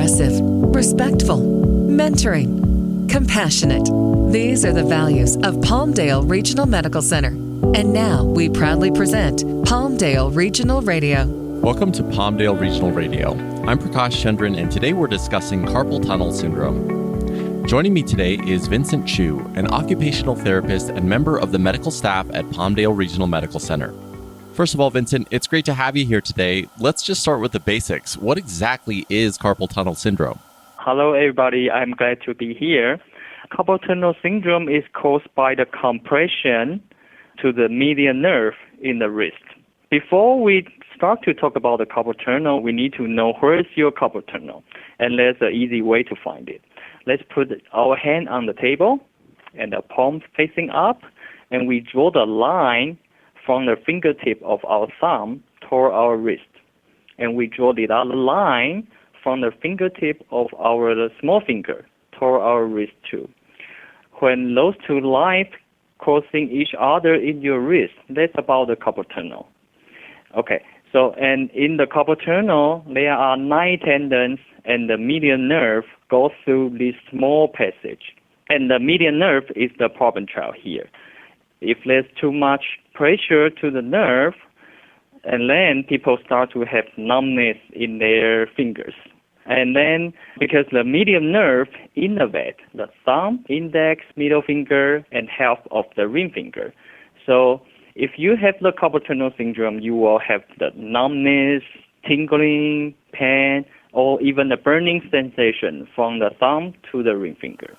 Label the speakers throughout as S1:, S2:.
S1: aggressive, respectful, mentoring, compassionate. These are the values of Palmdale Regional Medical Center. And now we proudly present Palmdale Regional Radio.
S2: Welcome to Palmdale Regional Radio. I'm Prakash Chandran, and today we're discussing carpal tunnel syndrome. Joining me today is Vincent Chu, an occupational therapist and member of the medical staff at Palmdale Regional Medical Center. First of all, Vincent, it's great to have you here today. Let's just start with the basics. What exactly is carpal tunnel syndrome?
S3: Hello, everybody. I'm glad to be here. Carpal tunnel syndrome is caused by the compression to the median nerve in the wrist. Before we start to talk about the carpal tunnel, we need to know where is your carpal tunnel, and there's an easy way to find it. Let's put our hand on the table and the palm facing up, and we draw the line from the fingertip of our thumb toward our wrist. And we draw the other line from the fingertip of our small finger toward our wrist too. When those two lines crossing each other in your wrist, that's about the carpal tunnel. Okay, so and in the carpal tunnel, there are 9 tendons, and the median nerve goes through this small passage. And the median nerve is the problem child here. If there's too much pressure to the nerve, and then people start to have numbness in their fingers. And then, because the median nerve innervate the thumb, index, middle finger, and half of the ring finger. So if you have the carpal tunnel syndrome, you will have the numbness, tingling, pain, or even the burning sensation from the thumb to the ring finger.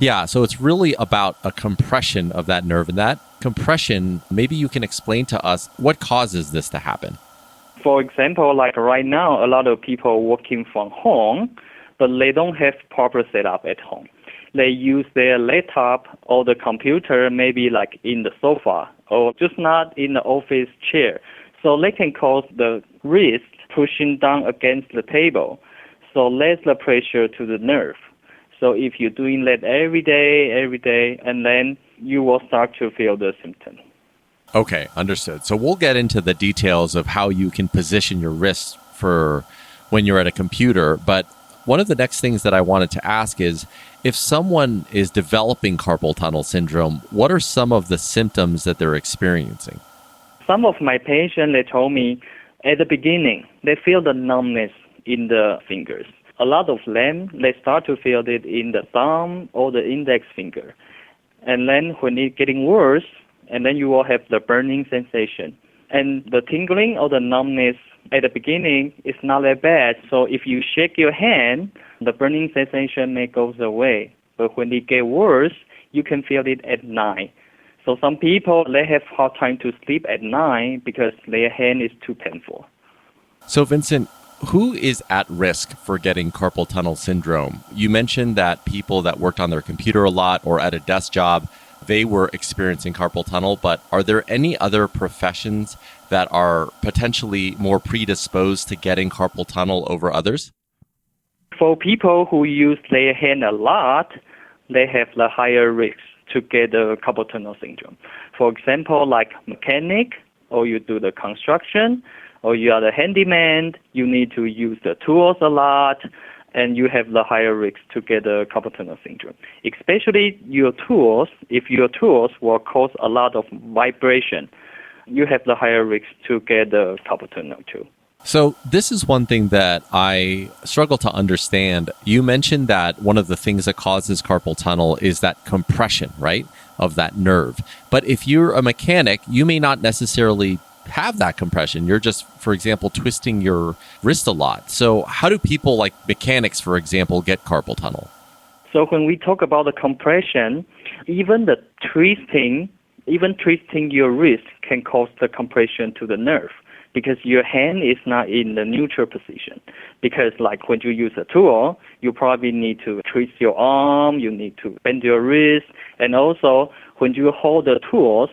S2: Yeah, so it's really about a compression of that nerve. And that compression, maybe you can explain to us what causes this to happen.
S3: For example, like right now, a lot of people working from home, but they don't have proper setup at home. They use their laptop or the computer maybe like in the sofa or just not in the office chair. So they can cause the wrist pushing down against the table. So less the pressure to the nerve. So if you're doing that every day, and then you will start to feel the symptom.
S2: Okay, understood. So we'll get into the details of how you can position your wrist for when you're at a computer. But one of the next things that I wanted to ask is, if someone is developing carpal tunnel syndrome, what are some of the symptoms that they're experiencing?
S3: Some of my patients, they told me at the beginning, they feel the numbness in the fingers. A lot of them, they start to feel it in the thumb or the index finger. And then when it's getting worse, and then you will have the burning sensation. And the tingling or the numbness at the beginning is not that bad. So if you shake your hand, the burning sensation may go away. But when it gets worse, you can feel it at night. So some people, they have hard time to sleep at night because their hand is too painful.
S2: So Vincent, who is at risk for getting carpal tunnel syndrome? You mentioned that people that worked on their computer a lot or at a desk job, they were experiencing carpal tunnel, but are there any other professions that are potentially more predisposed to getting carpal tunnel over others?
S3: For people who use their hand a lot, they have the higher risk to get the carpal tunnel syndrome. For example, like mechanic, or you do the construction, or you are the handyman, you need to use the tools a lot, and you have the higher risk to get the carpal tunnel syndrome. Especially your tools, if your tools will cause a lot of vibration, you have the higher risk to get the carpal tunnel too.
S2: So this is one thing that I struggle to understand. You mentioned that one of the things that causes carpal tunnel is that compression, right, of that nerve. But if you're a mechanic, you may not necessarily have that compression. You're just, for example, twisting your wrist a lot. So how do people like mechanics, for example, get carpal tunnel?
S3: So when we talk about the compression, even twisting your wrist can cause the compression to the nerve because your hand is not in the neutral position. Because like when you use a tool, you probably need to twist your arm, you need to bend your wrist, and also when you hold the tools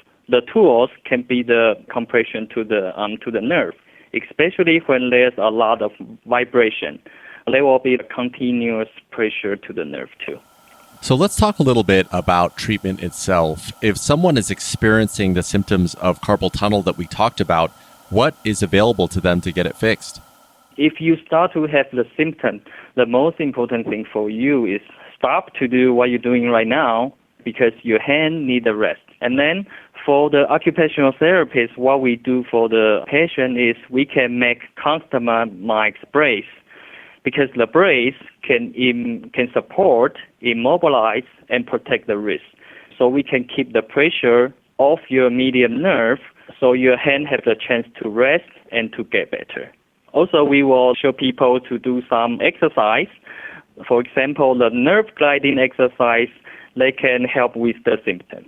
S3: can be the compression to the nerve, especially when there's a lot of vibration. There will be a continuous pressure to the nerve too.
S2: So let's talk a little bit about treatment itself. If someone is experiencing the symptoms of carpal tunnel that we talked about, what is available to them to get it fixed?
S3: If you start to have the symptom, the most important thing for you is stop to do what you're doing right now because your hand need a rest. And then for the occupational therapist, what we do for the patient is we can make customized brace because the brace can support, immobilize, and protect the wrist. So we can keep the pressure off your median nerve so your hand have the chance to rest and to get better. Also, we will show people to do some exercise. For example, the nerve gliding exercise, they can help with the symptom.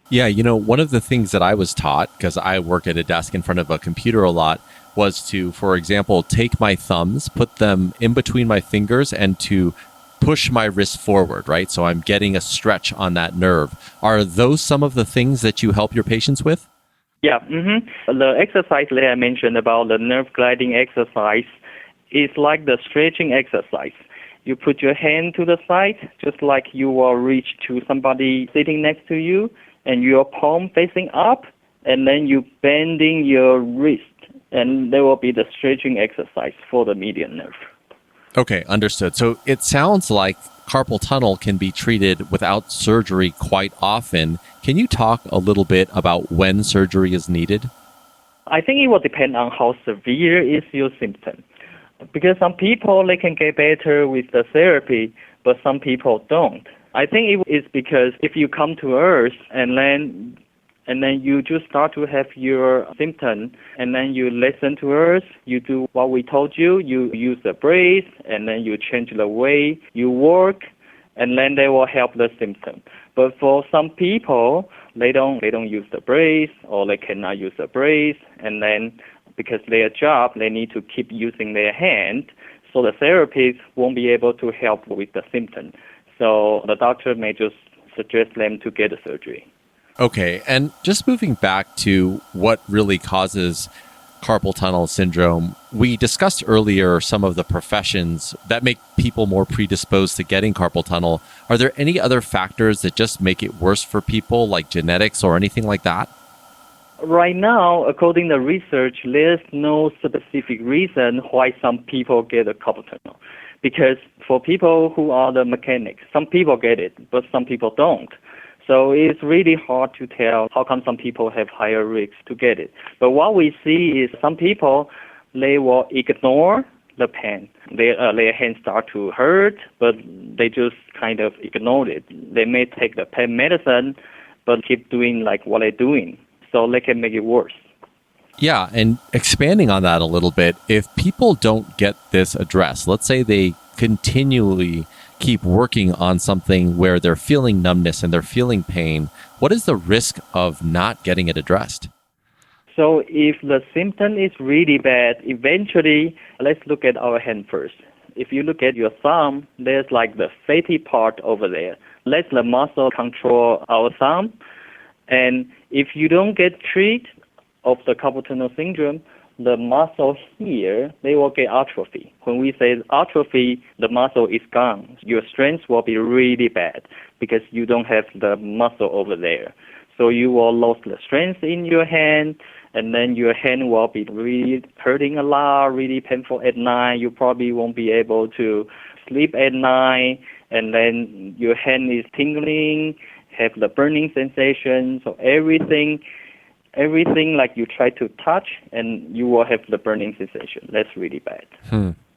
S2: Yeah, one of the things that I was taught, because I work at a desk in front of a computer a lot, was to, for example, take my thumbs, put them in between my fingers, and to push my wrist forward, right? So I'm getting a stretch on that nerve. Are those some of the things that you help your patients with?
S3: Yeah. The exercise that I mentioned about the nerve gliding exercise is like the stretching exercise. You put your hand to the side, just like you will reach to somebody sitting next to you, and your palm facing up, and then you bending your wrist, and there will be the stretching exercise for the median nerve.
S2: Okay, understood. So it sounds like carpal tunnel can be treated without surgery quite often. Can you talk a little bit about when surgery is needed?
S3: I think it will depend on how severe is your symptom. Because some people, they can get better with the therapy, but some people don't. I think it is because if you come to us and then you just start to have your symptom, and then you listen to us, you do what we told you, you use the brace, and then you change the way you work, and then they will help the symptom. But for some people, they don't use the brace, or they cannot use the brace, and then because their job, they need to keep using their hand, so the therapist won't be able to help with the symptom. So the doctor may just suggest them to get a surgery.
S2: Okay, and just moving back to what really causes carpal tunnel syndrome, we discussed earlier some of the professions that make people more predisposed to getting carpal tunnel. Are there any other factors that just make it worse for people, like genetics or anything like that?
S3: Right now, according to research, there's no specific reason why some people get a carpal tunnel. Because for people who are the mechanics, some people get it, but some people don't. So it's really hard to tell how come some people have higher risks to get it. But what we see is some people, they will ignore the pain. Their hands start to hurt, but they just kind of ignore it. They may take the pain medicine, but keep doing like what they're doing. So they can make it worse.
S2: Yeah, and expanding on that a little bit, if people don't get this addressed, let's say they continually keep working on something where they're feeling numbness and they're feeling pain, what is the risk of not getting it addressed?
S3: So if the symptom is really bad, eventually, let's look at our hand first. If you look at your thumb, there's like the fatty part over there. Let the muscle control our thumb. And if you don't get treated of the carpal tunnel syndrome, the muscle here, they will get atrophy. When we say atrophy, the muscle is gone. Your strength will be really bad because you don't have the muscle over there. So you will lose the strength in your hand, and then your hand will be really hurting a lot, really painful at night. You probably won't be able to sleep at night, and then your hand is tingling, have the burning sensation. So everything like you try to touch, and you will have the burning sensation. That's really bad.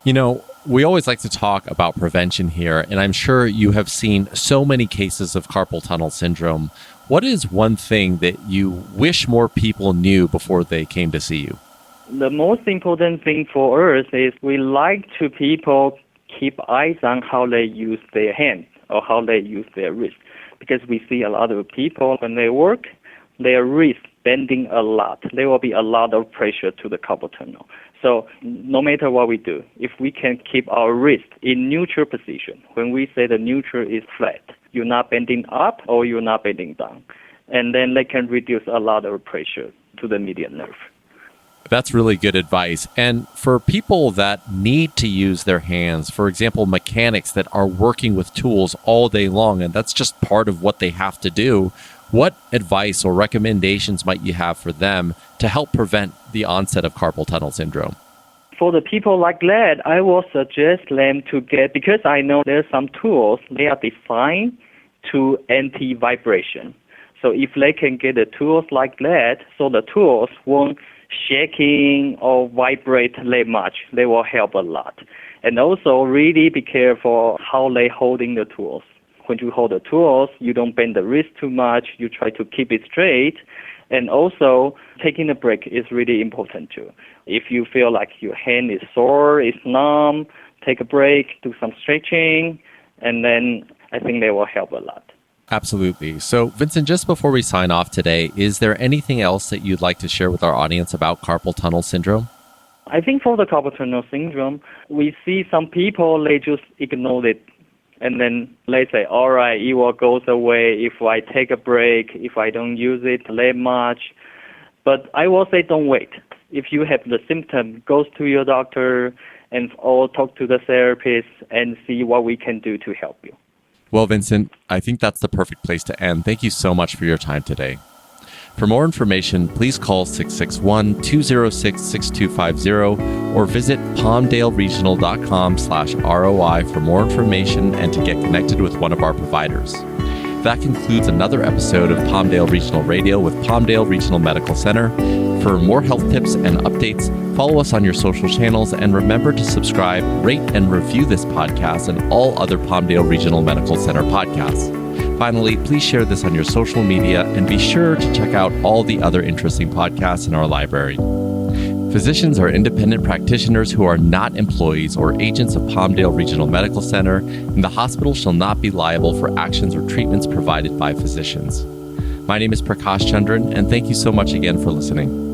S2: You know, we always like to talk about prevention here, and I'm sure you have seen so many cases of carpal tunnel syndrome. What is one thing that you wish more people knew before they came to see you?
S3: The most important thing for us is we like to people keep eyes on how they use their hands or how they use their wrist, because we see a lot of people when they work, their wrist bending a lot. There will be a lot of pressure to the carpal tunnel. So no matter what we do, if we can keep our wrist in neutral position, when we say the neutral is flat, you're not bending up or you're not bending down, and then they can reduce a lot of pressure to the median nerve.
S2: That's really good advice. And for people that need to use their hands, for example, mechanics that are working with tools all day long, and that's just part of what they have to do, what advice or recommendations might you have for them to help prevent the onset of carpal tunnel syndrome?
S3: for the people like that, I will suggest them to get, because I know there's some tools, they are designed to anti-vibration. So if they can get the tools like that, so the tools won't shaking or vibrate that much, they will help a lot. And also really be careful how they holding the tools. When you hold the tools, you don't bend the wrist too much, you try to keep it straight. And also, taking a break is really important too. If you feel like your hand is sore, it's numb, take a break, do some stretching, and then I think they will help a lot.
S2: Absolutely. So, Vincent, just before we sign off today, is there anything else that you'd like to share with our audience about carpal tunnel syndrome?
S3: I think for the carpal tunnel syndrome, we see some people, they just ignore it. And then they say, all right, it will go away if I take a break, if I don't use it that much. But I will say don't wait. If you have the symptom, go to your doctor or talk to the therapist and see what we can do to help you.
S2: Well, Vincent, I think that's the perfect place to end. Thank you so much for your time today. For more information, please call 661-206-6250 or visit palmdaleregional.com/ROI for more information and to get connected with one of our providers. That concludes another episode of Palmdale Regional Radio with Palmdale Regional Medical Center. For more health tips and updates, follow us on your social channels and remember to subscribe, rate, and review this podcast and all other Palmdale Regional Medical Center podcasts. Finally, please share this on your social media and be sure to check out all the other interesting podcasts in our library. Physicians are independent practitioners who are not employees or agents of Palmdale Regional Medical Center, and the hospital shall not be liable for actions or treatments provided by physicians. My name is Prakash Chandran, and thank you so much again for listening.